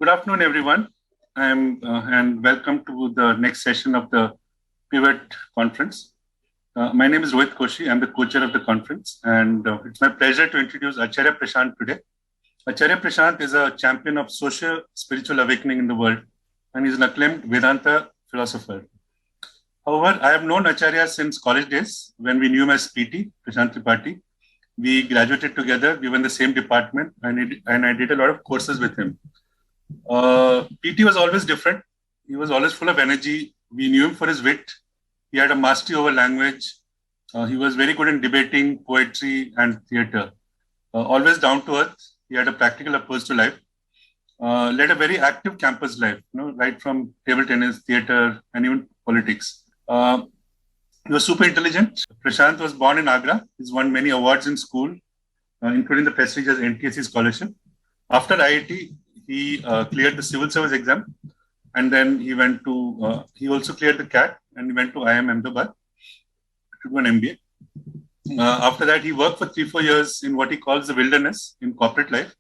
Good afternoon, everyone, and welcome to the next session of the Pivot Conference. My name is Rohit Koshi. I'm the co-chair of the conference, and it's my pleasure to introduce Acharya Prashant today. Acharya Prashant is a champion of socio-spiritual awakening in the world, and he's an acclaimed Vedanta philosopher. However, I have known Acharya since college days when we knew him as PT, Prashant Tripathi. We graduated together, we were in the same department, and I did a lot of courses with him. PT was always different. He was always full of energy. We knew him for his wit. He had a mastery over language. He was very good in debating, poetry, and theatre. Always down to earth. He had a practical approach to life. Led a very active campus life, right from table tennis, theatre, and even politics. He was super intelligent. Prashant was born in Agra. He's won many awards in school, including the prestigious NTSC scholarship. After IIT, he cleared the civil service exam, and then he went to, he also cleared the CAT, and he went to IIM Ahmedabad to do an MBA. After that, he worked for 3-4 years in what he calls the wilderness in corporate life.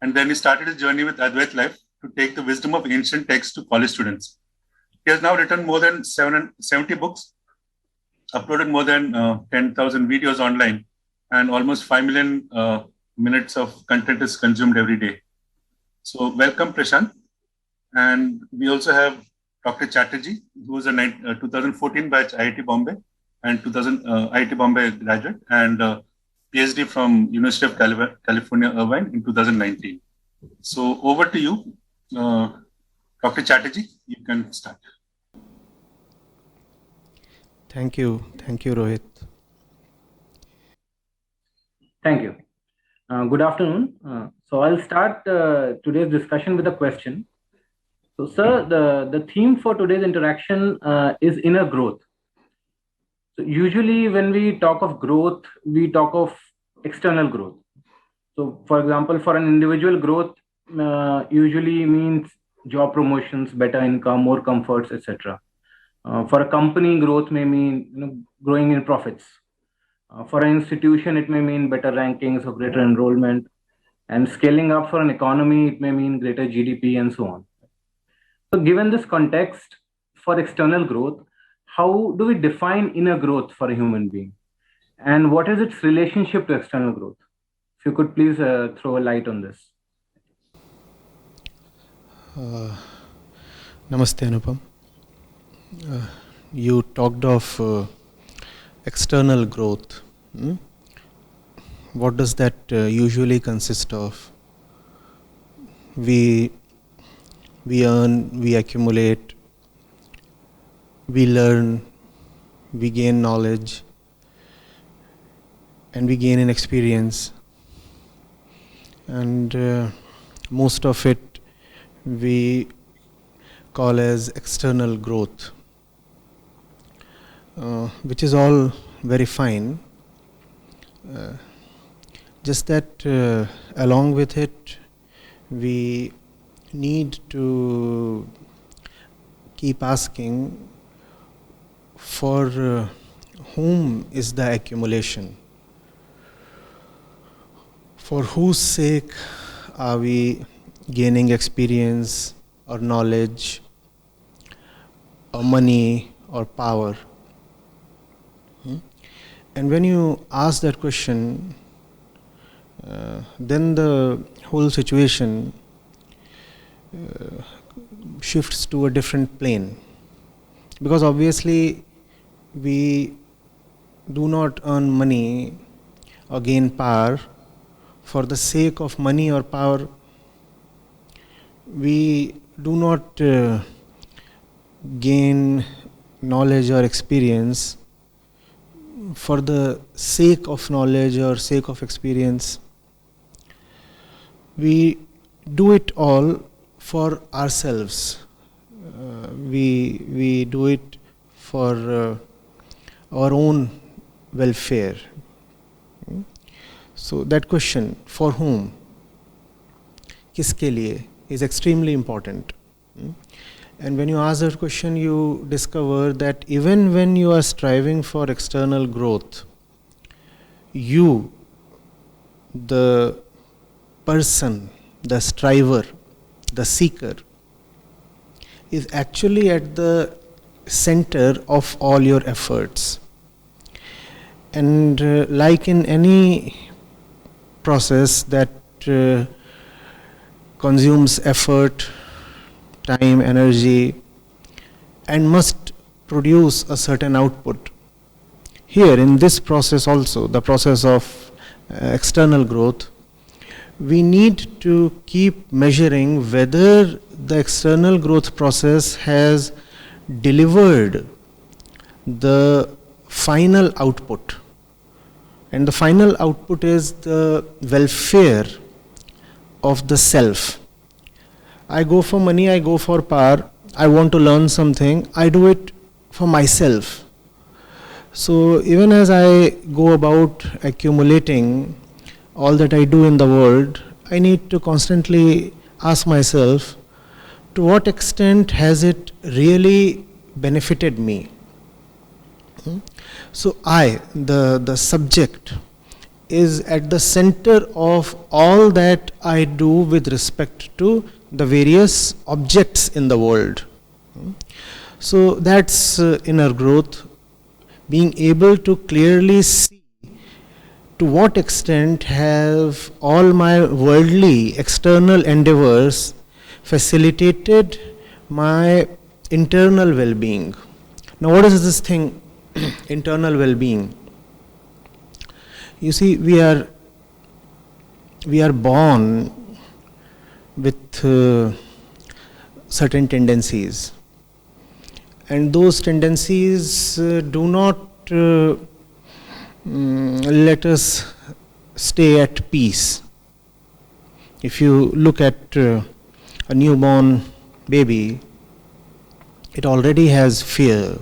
And then he started his journey with Advait Life to take the wisdom of ancient texts to college students. He has now written more than 70 books, uploaded more than 10,000 videos online, and almost 5 million minutes of content is consumed every day. So welcome, Prashant. And we also have Dr. Chatterjee, who was a 2014 batch IIT Bombay and 2000 IIT Bombay graduate, and PhD from University of California, Irvine in 2019. So over to you, Dr. Chatterjee, you can start. Thank you, Rohit. Thank you. Good afternoon. So I'll start today's discussion with a question. So, sir, the theme for today's interaction is inner growth. So usually when we talk of growth, we talk of external growth. So, for example, for an individual, growth usually means job promotions, better income, more comforts, etc. For a company, growth may mean growing in profits. For an institution, it may mean better rankings or greater enrollment. And scaling up for an economy, it may mean greater GDP and so on. So given this context for external growth, how do we define inner growth for a human being? And what is its relationship to external growth? If you could please throw a light on this. Namaste, Anupam. You talked of external growth. What does that usually consist of? We earn, we accumulate, we learn, we gain knowledge, and we gain an experience. And most of it we call as external growth, which is all very fine. Just that along with it, we need to keep asking for whom is the accumulation? For whose sake are we gaining experience or knowledge or money or power? And when you ask that question, then the whole situation shifts to a different plane. Because obviously we do not earn money or gain power for the sake of money or power. We do not gain knowledge or experience for the sake of knowledge or sake of experience. We do it all for ourselves. We do it for our own welfare. So that question, for whom, kiske liye, is extremely important. And when you ask that question, you discover that even when you are striving for external growth, you, the person, the striver, the seeker, is actually at the center of all your efforts. And like in any process that consumes effort, time, energy, and must produce a certain output, here in this process also, the process of external growth, we need to keep measuring whether the external growth process has delivered the final output. And the final output is the welfare of the self. I go for money, I go for power, I want to learn something, I do it for myself. So even as I go about accumulating all that I do in the world, I need to constantly ask myself, to what extent has it really benefited me? So I, the subject, is at the center of all that I do with respect to the various objects in the world. So that's inner growth, being able to clearly see to what extent have all my worldly external endeavors facilitated my internal well-being. Now what is this thing, internal well-being? You see, we are born with certain tendencies, and those tendencies do not let us stay at peace. If you look at a newborn baby, it already has fear.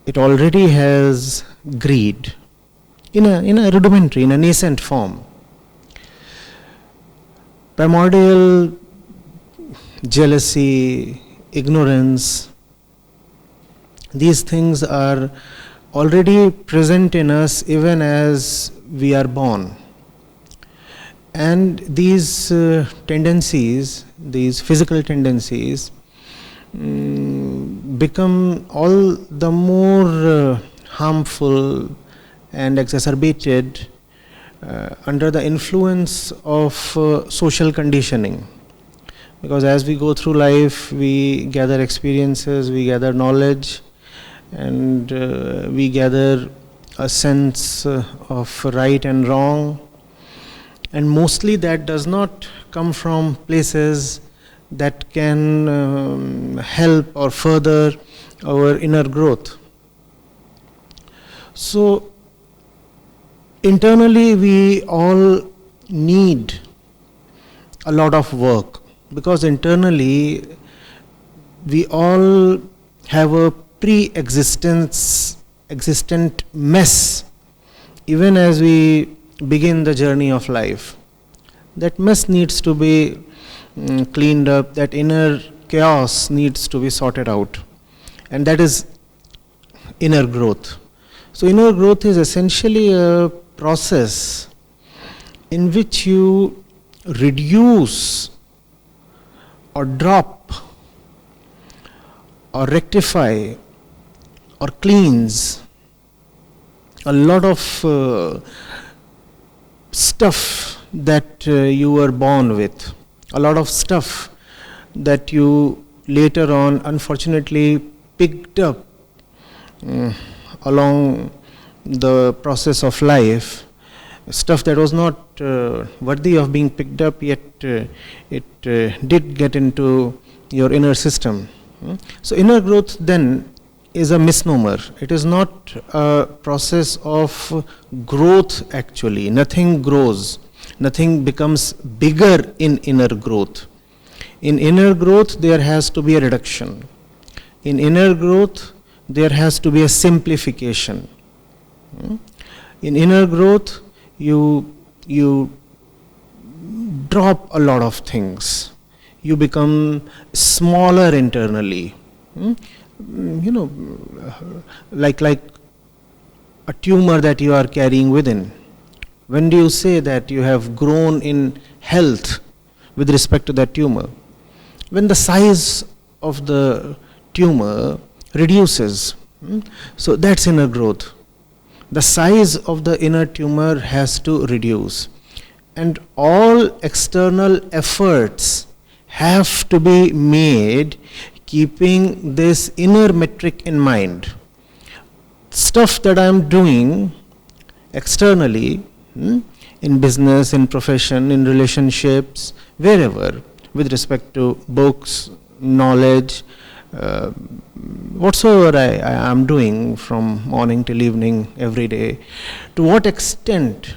It already has greed in a rudimentary, in a nascent form. Primordial jealousy, ignorance, these things are already present in us even as we are born. And these tendencies, these physical tendencies, become all the more harmful and exacerbated under the influence of social conditioning. Because as we go through life, we gather experiences, we gather knowledge, and we gather a sense of right and wrong. And mostly that does not come from places that can help or further our inner growth. So internally we all need a lot of work, because internally we all have a pre-existent mess even as we begin the journey of life. That mess needs to be cleaned up, that inner chaos needs to be sorted out, and that is inner growth. So inner growth is essentially a process in which you reduce or drop or rectify or cleanse a lot of stuff that you were born with, a lot of stuff that you later on unfortunately picked up along the process of life, stuff that was not worthy of being picked up, yet it did get into your inner system. So inner growth then is a misnomer. It is not a process of growth actually. Nothing grows. Nothing becomes bigger in inner growth. In inner growth, there has to be a reduction. In inner growth, there has to be a simplification. In inner growth, you drop a lot of things. You become smaller internally. Like a tumor that you are carrying within. When do you say that you have grown in health? with respect to that tumor. When the size of the tumor reduces, so that's inner growth. The size of the inner tumor has to reduce, and all external efforts have to be made keeping this inner metric in mind. Stuff that I'm doing externally, in business, in profession, in relationships, wherever, with respect to books, knowledge, whatsoever I am doing from morning till evening every day, to what extent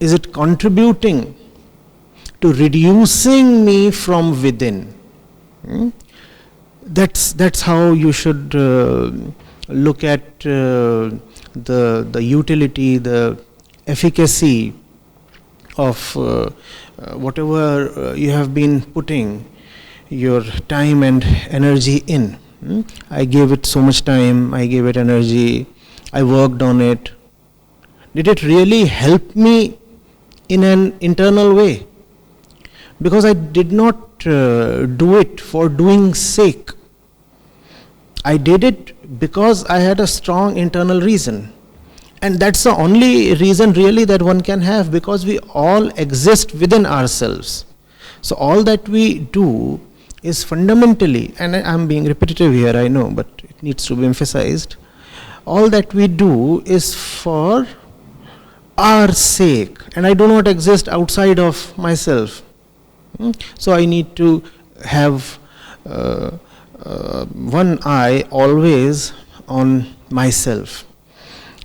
is it contributing to reducing me from within? That's how you should look at the utility, the efficacy of whatever you have been putting your time and energy in. I gave it so much time, I gave it energy, I worked on it. Did it really help me in an internal way? Because I did not do it for doing sake. I did it because I had a strong internal reason. And that's the only reason really that one can have, because we all exist within ourselves. So all that we do is fundamentally, and I'm being repetitive here, I know, but it needs to be emphasized, all that we do is for our sake, and I do not exist outside of myself. So I need to have one eye always on myself.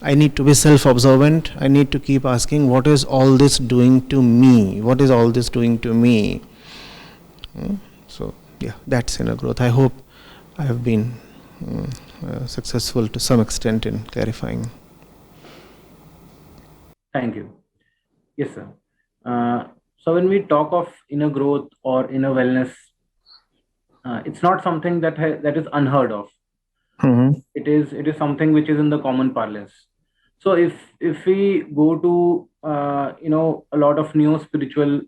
I need to be self-observant. I need to keep asking, what is all this doing to me? What is all this doing to me? So, yeah, that's inner growth. I hope I have been successful to some extent in clarifying. Thank you. Yes, sir. So when we talk of inner growth or inner wellness, it's not something that is unheard of. It is something which is in the common parlance. So if we go to a lot of neo-spiritual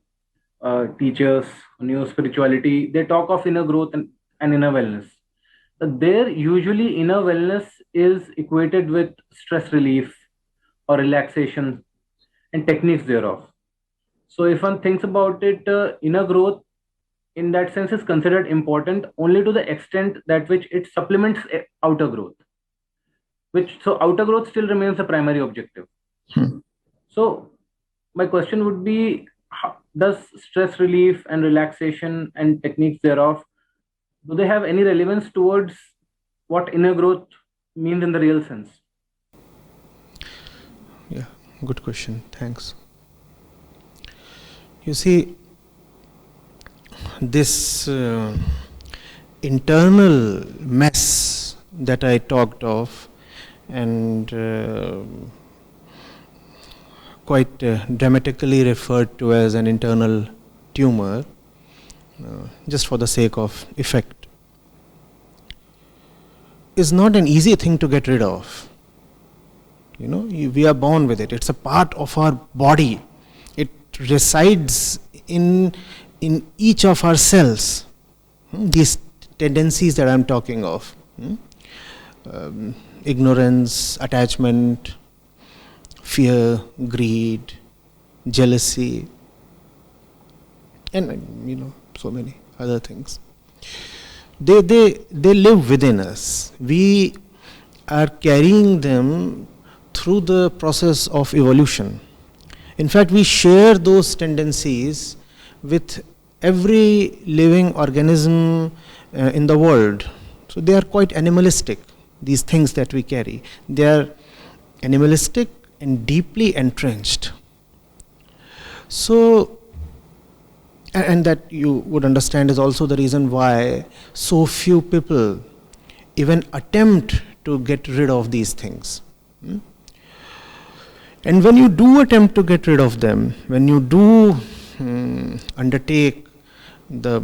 teachers, neo-spirituality, they talk of inner growth and inner wellness. There usually inner wellness is equated with stress relief or relaxation and techniques thereof. So if one thinks about it, inner growth in that sense is considered important only to the extent that which it supplements outer growth. So outer growth still remains the primary objective. So my question would be, does stress relief and relaxation and techniques thereof, do they have any relevance towards what inner growth means in the real sense? Yeah, good question. Thanks. You see, this internal mess that I talked of, and quite dramatically referred to as an internal tumor, just for the sake of effect, is not an easy thing to get rid of. We are born with it. It's a part of our body. It resides in each of our cells. These tendencies that I'm talking of. Ignorance, attachment, fear, greed, jealousy, and so many other things. They live within us. We are carrying them through the process of evolution. In fact, we share those tendencies with every living organism in the world. So they are quite animalistic, these things that we carry. They are animalistic and deeply entrenched. So, and that you would understand is also the reason why so few people even attempt to get rid of these things. And when you do attempt to get rid of them, when you do undertake the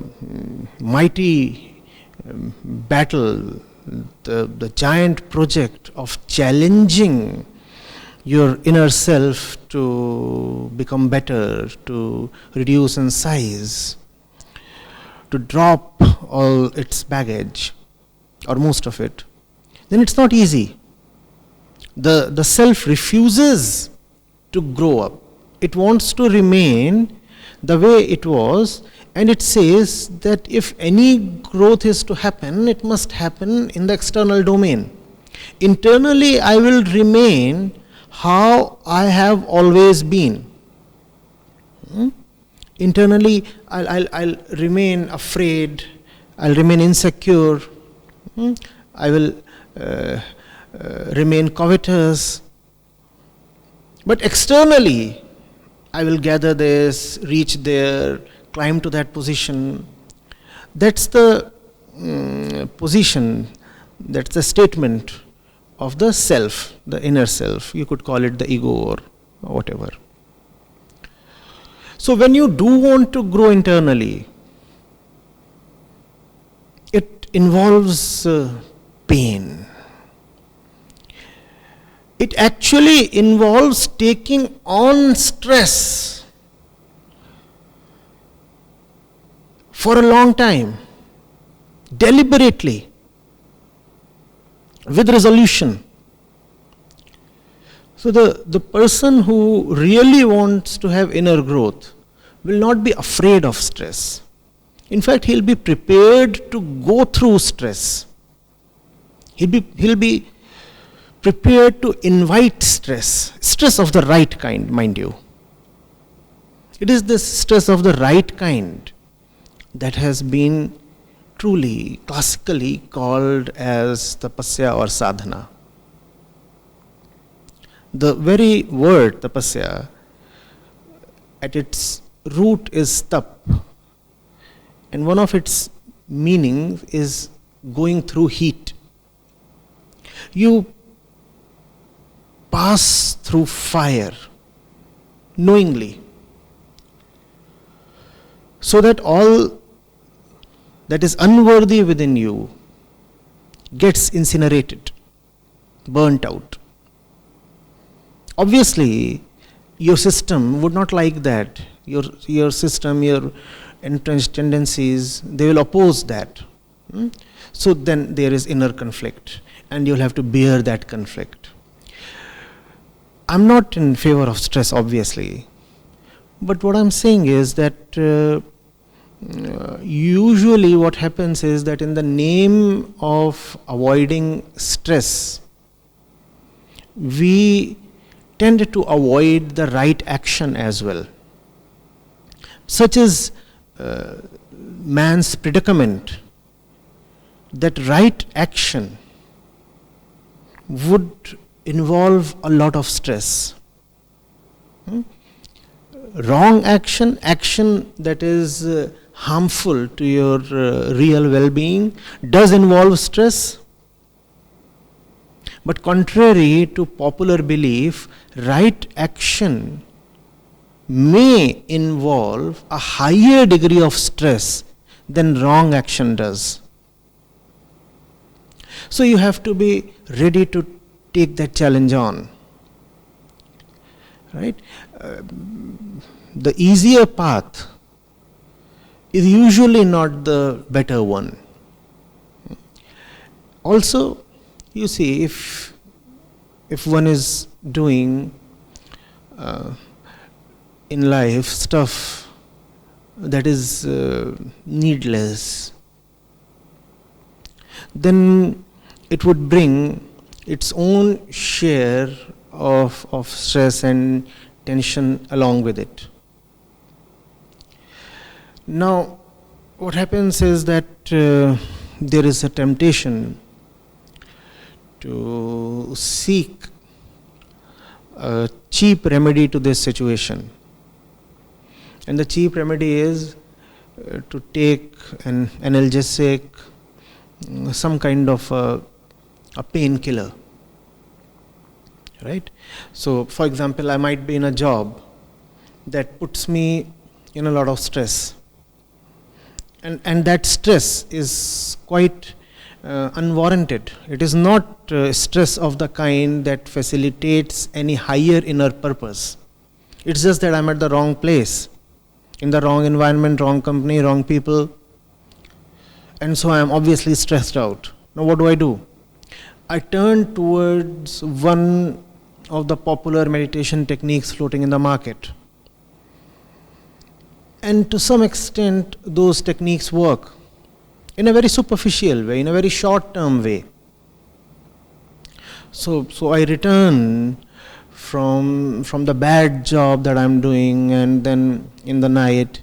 mighty battle, the giant project of challenging your inner self to become better, to reduce in size, to drop all its baggage, or most of it, then it's not easy. The self refuses to grow up. It wants to remain the way it was, and it says that if any growth is to happen, it must happen in the external domain. Internally, I will remain how I have always been. Internally, I'll remain afraid, I'll remain insecure, I will remain covetous. But externally, I will gather this, reach there, climb to that position. That's the position, that's the statement of the self, the inner self. You could call it the ego or whatever. So when you do want to grow internally, it involves pain. It actually involves taking on stress for a long time, deliberately, with resolution. So the person who really wants to have inner growth will not be afraid of stress. In fact, he'll be prepared to go through stress. He'll be prepared to invite stress of the right kind, mind you. It is this stress of the right kind that has been truly, classically called as tapasya or sadhana. The very word tapasya, at its root is tap, and one of its meanings is going through heat. You pass through fire knowingly, so that all that is unworthy within you gets incinerated, burnt out. Obviously, your system would not like that. Your system, your entrenched tendencies, they will oppose that. So then there is inner conflict, and you'll have to bear that conflict. I'm not in favor of stress, obviously, but what I'm saying is that usually what happens is that in the name of avoiding stress, we tend to avoid the right action as well. Such is man's predicament, that right action would involve a lot of stress. Wrong action, action that is harmful to your real well-being, does involve stress. But contrary to popular belief, right action may involve a higher degree of stress than wrong action does. So you have to be ready to take that challenge on. Right? The easier path is usually not the better one. Also, you see, if one is doing in life stuff that is needless, then it would bring its own share of stress and tension along with it. Now, what happens is that there is a temptation to seek a cheap remedy to this situation. And the cheap remedy is to take an analgesic, some kind of a painkiller. Right? So, for example, I might be in a job that puts me in a lot of stress. And that stress is quite unwarranted. It is not stress of the kind that facilitates any higher inner purpose. It's just that I'm at the wrong place, in the wrong environment, wrong company, wrong people. and so I am obviously stressed out. Now what do? I turn towards one of the popular meditation techniques floating in the market. And to some extent, those techniques work in a very superficial way, in a very short-term way. So I return from the bad job that I'm doing, and then in the night,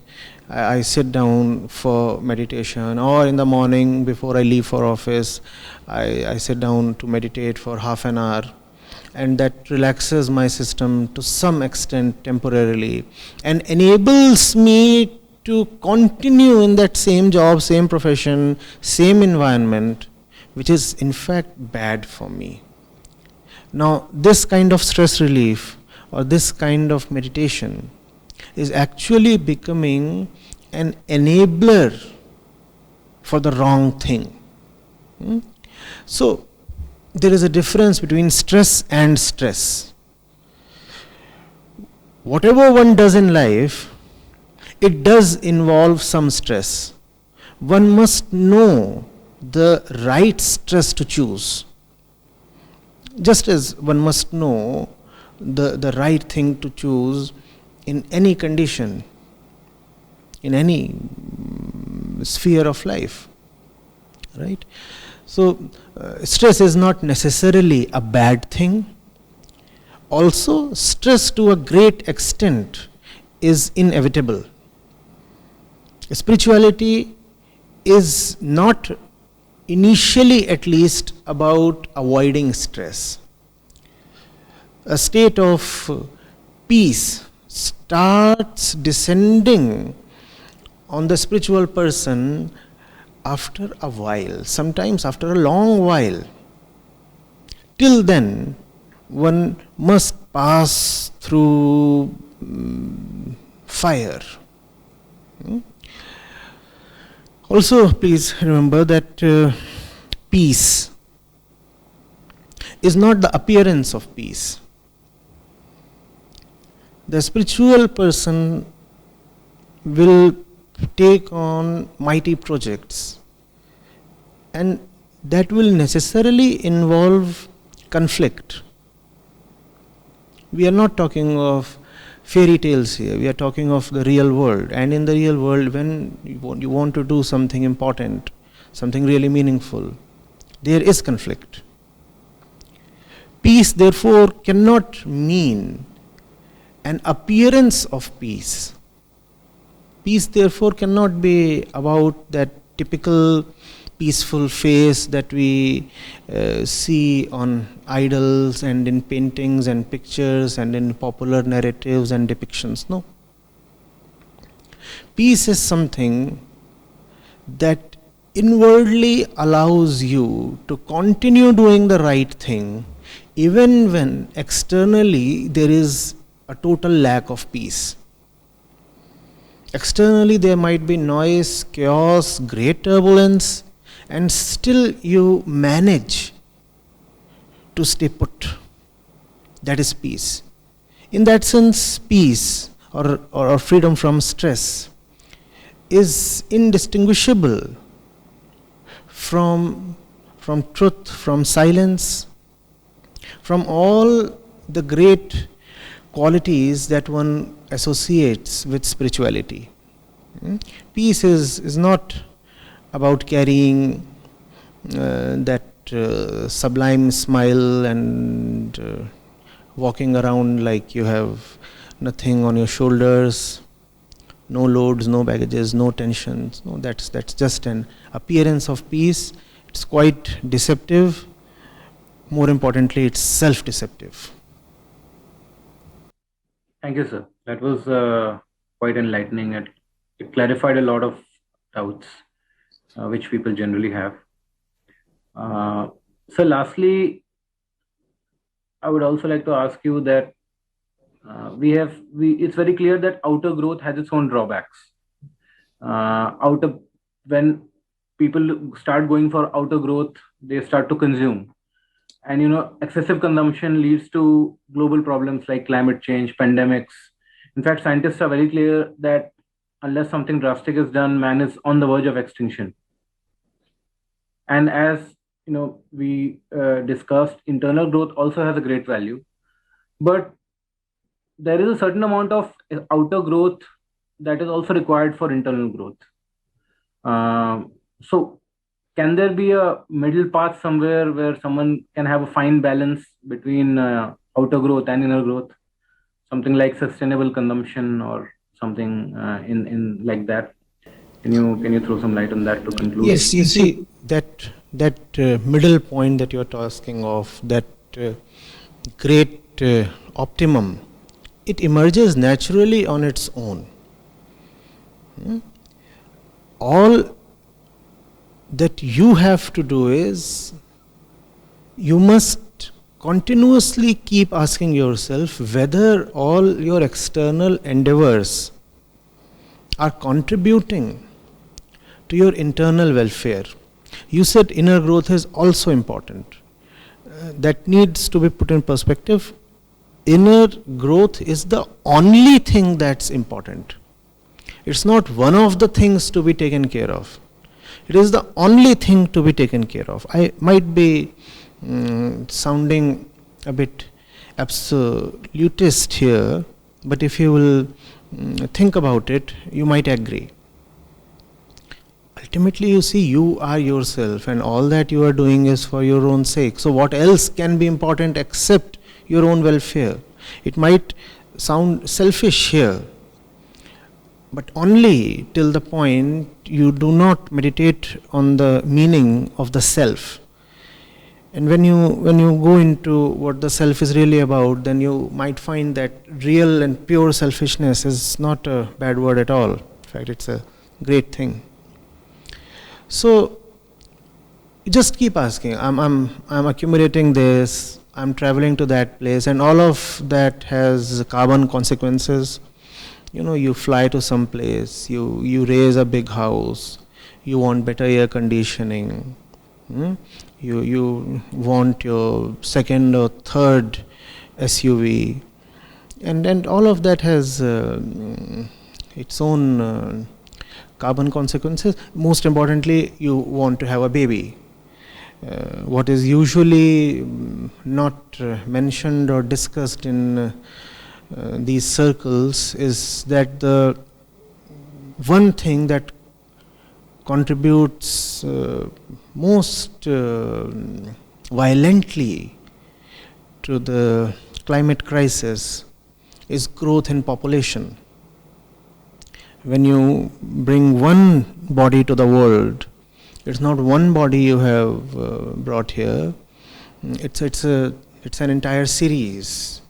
I sit down for meditation, or in the morning before I leave for office, I sit down to meditate for half an hour, and that relaxes my system to some extent temporarily and enables me to continue in that same job, same profession, same environment, which is in fact bad for me. Now, this kind of stress relief or this kind of meditation is actually becoming an enabler for the wrong thing. So, there is a difference between stress and stress. Whatever one does in life, it does involve some stress. One must know the right stress to choose. Just as one must know the right thing to choose in any condition, in any sphere of life, right? So, stress is not necessarily a bad thing. Also, stress to a great extent is inevitable. Spirituality is not, initially at least, about avoiding stress. A state of peace starts descending on the spiritual person after a while, sometimes after a long while. Till then, one must pass through fire. Also, please remember that peace is not the appearance of peace. The spiritual person will take on mighty projects, and that will necessarily involve conflict. We are not talking of fairy tales here, we are talking of the real world. And in the real world, when you want to do something important, something really meaningful, there is conflict. Peace, therefore, cannot mean an appearance of peace. Peace, therefore, cannot be about that typical peaceful face that we see on idols and in paintings and pictures and in popular narratives and depictions. No. Peace is something that inwardly allows you to continue doing the right thing, even when externally there is a total lack of peace. Externally there might be noise, chaos, great turbulence, and still you manage to stay put. That is peace. In that sense, peace or freedom from stress is indistinguishable from truth, from silence, from all the great qualities that one associates with spirituality. Peace is not about carrying that sublime smile and walking around like you have nothing on your shoulders, no loads, no baggages, no tensions. No, that's just an appearance of peace. It's quite deceptive. More importantly, it's self-deceptive. Thank you, sir. That was quite enlightening. It clarified a lot of doubts which people generally have. So lastly, I would also like to ask you that it's very clear that outer growth has its own drawbacks. When people start going for outer growth, they start to consume. And excessive consumption leads to global problems like climate change, pandemics. In fact, scientists are very clear that unless something drastic is done, man is on the verge of extinction. And as we discussed, internal growth also has a great value, but there is a certain amount of outer growth that is also required for internal growth. So can there be a middle path somewhere where someone can have a fine balance between outer growth and inner growth, something like sustainable consumption or something in like that? Can you throw some light on that to conclude? Yes, you see that middle point that you're talking of, that great optimum, it emerges naturally on its own. All that you have to do is, you must continuously keep asking yourself whether all your external endeavors are contributing to your internal welfare. You said inner growth is also important. That needs to be put in perspective. Inner growth is the only thing that's important. It's not one of the things to be taken care of. It is the only thing to be taken care of. I might be sounding a bit absolutist here, but if you will think about it, you might agree. Ultimately, you see, you are yourself, and all that you are doing is for your own sake. So what else can be important except your own welfare? It might sound selfish here, but only till the point you do not meditate on the meaning of the self. And when you go into what the self is really about, then you might find that real and pure selfishness is not a bad word at all. In fact, it's a great thing. So you just keep asking. I'm accumulating this. I'm traveling to that place, and all of that has carbon consequences. You fly to some place. You raise a big house. You want better air conditioning. You want your second or third SUV, and all of that has its own carbon consequences. Most importantly, you want to have a baby. What is usually not mentioned or discussed in these circles is that the one thing that contributes most violently to the climate crisis is growth in population. When you bring one body to the world, it's not one body you have brought here. It's an entire series.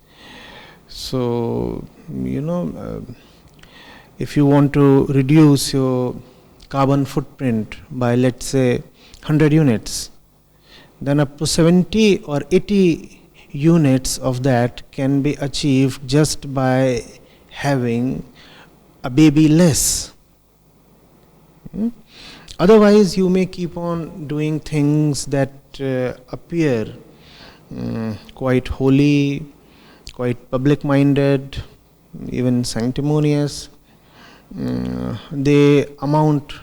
So if you want to reduce your carbon footprint by, let's say, 100 units, then up to 70 or 80 units of that can be achieved just by having a baby less. Otherwise, you may keep on doing things that appear quite holy, quite public-minded, even sanctimonious. They amount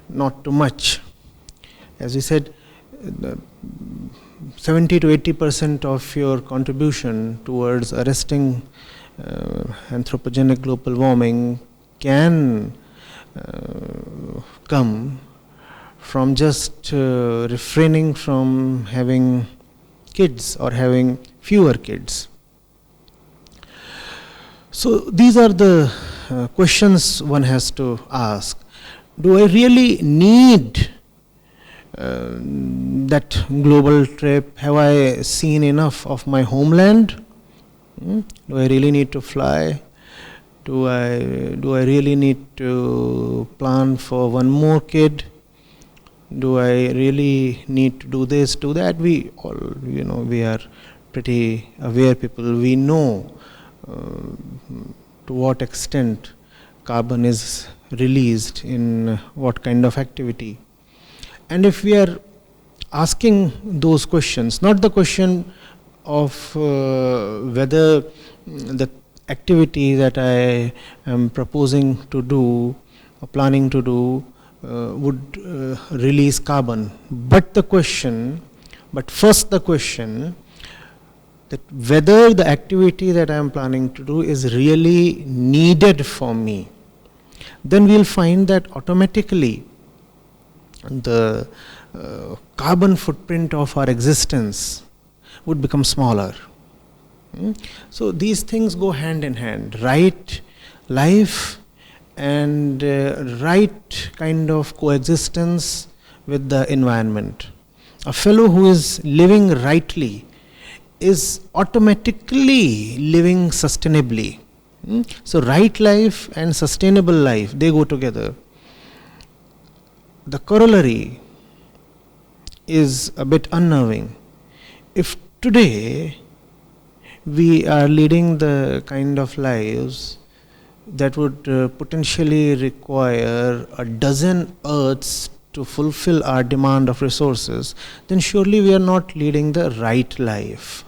not to much. As we said, 70 to 80% of your contribution towards arresting anthropogenic global warming can come from just refraining from having kids or having fewer kids. So these are the questions one has to ask. Do I really need that global trip? Have I seen enough of my homeland? Do I really need to fly? Do I really need to plan for one more kid? Do I really need to do this, do that? We all, we are pretty aware people. We know to what extent carbon is released in what kind of activity. And if we are asking those questions, not the question of whether the activity that I am proposing to do or planning to do would release carbon. But first the question that whether the activity that I am planning to do is really needed for me, then we'll find that automatically the carbon footprint of our existence would become smaller. So these things go hand in hand, right life and right kind of coexistence with the environment. A fellow who is living rightly is automatically living sustainably. So right life and sustainable life, they go together. The corollary is a bit unnerving. If today we are leading the kind of lives that would potentially require a dozen earths to fulfill our demand of resources, then surely we are not leading the right life.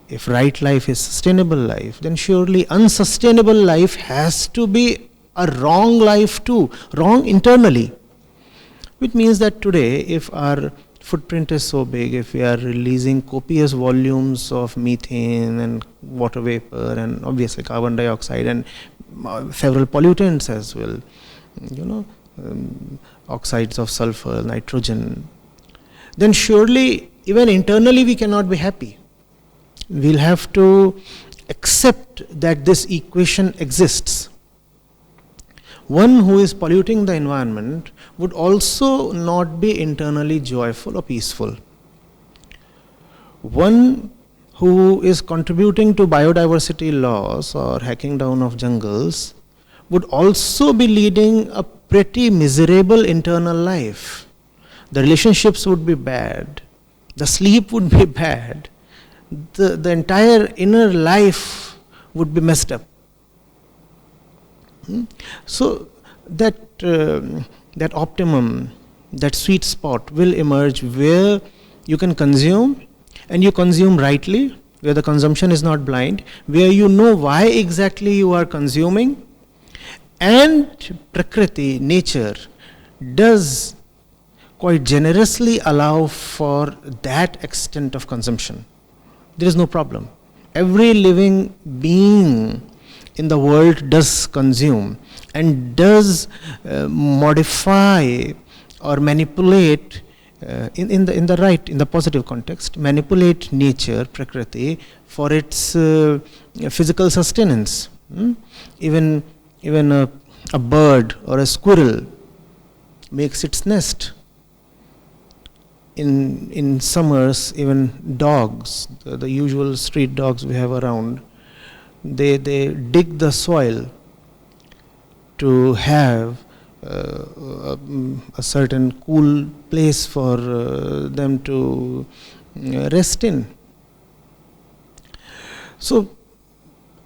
If right life is sustainable life, then surely unsustainable life has to be a wrong life too, wrong internally. Which means that today, if our footprint is so big, if we are releasing copious volumes of methane and water vapor and obviously carbon dioxide and several pollutants as well, oxides of sulfur, nitrogen, then surely even internally we cannot be happy. We'll have to accept that this equation exists. One who is polluting the environment would also not be internally joyful or peaceful. One who is contributing to biodiversity loss or hacking down of jungles would also be leading a pretty miserable internal life. The relationships would be bad, the sleep would be bad, the entire inner life would be messed up. So that optimum, that sweet spot will emerge where you can consume and you consume rightly, where the consumption is not blind, where you know why exactly you are consuming, and Prakriti, nature, does quite generously allow for that extent of consumption. There is no problem. Every living being in the world does consume and does modify or manipulate in the positive context, manipulate nature, Prakriti, for its physical sustenance. Even a bird or a squirrel makes its nest. In summers, even dogs, the usual street dogs we have around, they dig the soil to have a certain cool place for them to rest in. So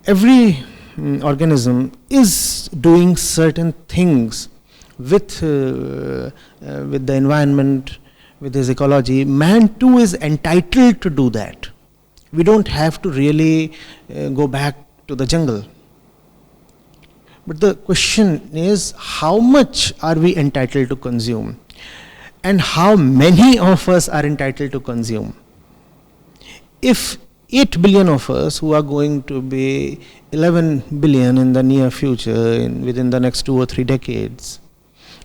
every organism is doing certain things with the environment, with his ecology. Man too is entitled to do that. We don't have to really go back to the jungle. But the question is, how much are we entitled to consume? And how many of us are entitled to consume? If 8 billion of us, who are going to be 11 billion in the near future, within the next 2 or 3 decades,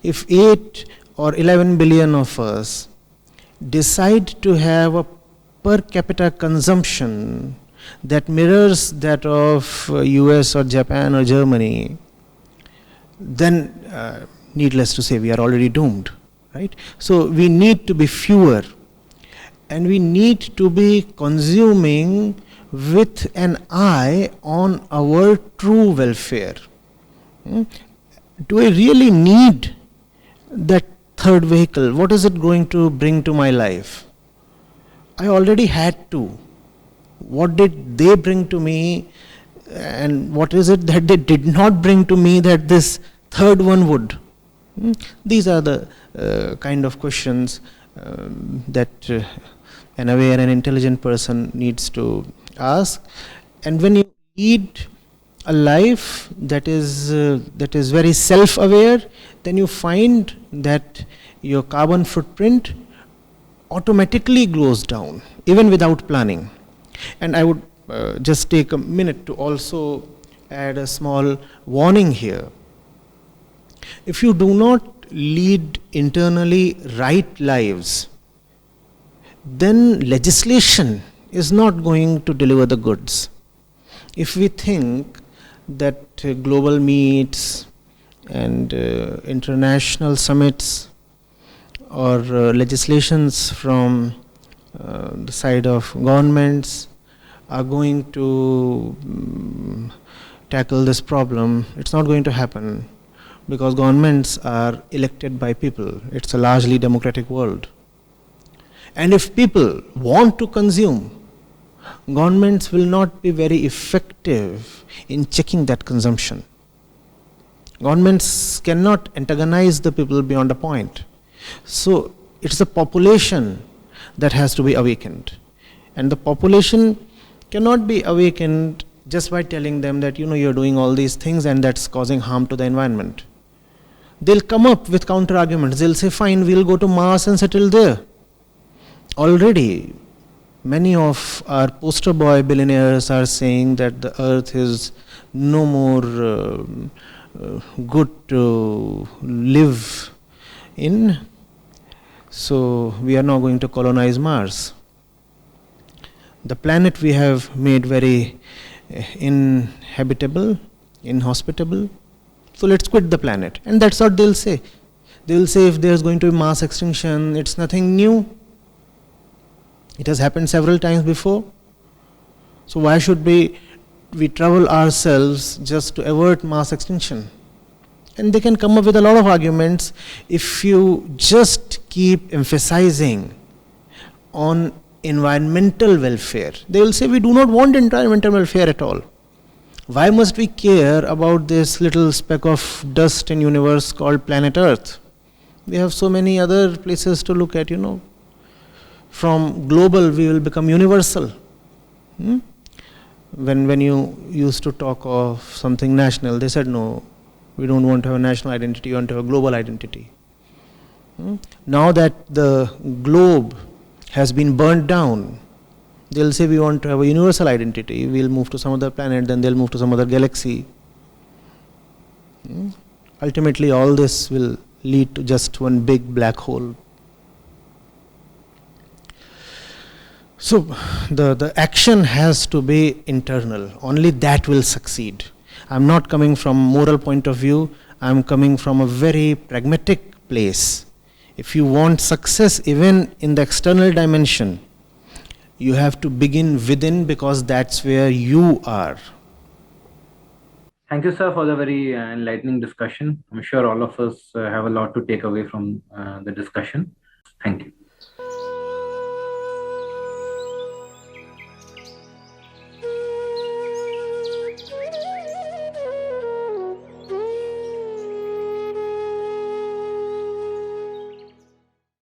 if 8 or 11 billion of us decide to have a per capita consumption that mirrors that of US or Japan or Germany, then needless to say, we are already doomed, right? So we need to be fewer, and we need to be consuming with an eye on our true welfare. Do I really need that third vehicle? What is it going to bring to my life? I already had two. What did they bring to me, and what is it that they did not bring to me that this third one would? These are the kind of questions that an aware and intelligent person needs to ask. And when you lead a life that is very self-aware, then you find that your carbon footprint automatically goes down, even without planning. And I would just take a minute to also add a small warning here. If you do not lead internally right lives, then legislation is not going to deliver the goods. If we think that global meets and international summits or legislations from the side of governments are going to tackle this problem, it's not going to happen, because governments are elected by people. It's a largely democratic world. And if people want to consume, governments will not be very effective in checking that consumption. Governments cannot antagonize the people beyond a point. So it's the population that has to be awakened. And the population cannot be awakened just by telling them that, you're doing all these things and that's causing harm to the environment. They'll come up with counter arguments. They'll say, fine, we'll go to Mars and settle there. Already, many of our poster boy billionaires are saying that the earth is no more good to live in, so we are now going to colonize Mars. The planet we have made very inhabitable, inhospitable, so let's quit the planet. And that's what they'll say. They'll say if there's going to be mass extinction, it's nothing new. It has happened several times before. So why should we trouble ourselves just to avert mass extinction? And they can come up with a lot of arguments. If you just keep emphasizing on environmental welfare, they will say we do not want environmental welfare at all. Why must we care about this little speck of dust in universe called planet Earth? We have so many other places to look at, From global, we will become universal. When you used to talk of something national, they said, no, we don't want to have a national identity, we want to have a global identity. Now that the globe has been burnt down, they'll say we want to have a universal identity, we'll move to some other planet, then they'll move to some other galaxy. Ultimately, all this will lead to just one big black hole. So the action has to be internal. Only that will succeed. I'm not coming from a moral point of view. I'm coming from a very pragmatic place. If you want success even in the external dimension, you have to begin within, because that's where you are. Thank you, sir, for the very enlightening discussion. I'm sure all of us have a lot to take away from the discussion. Thank you.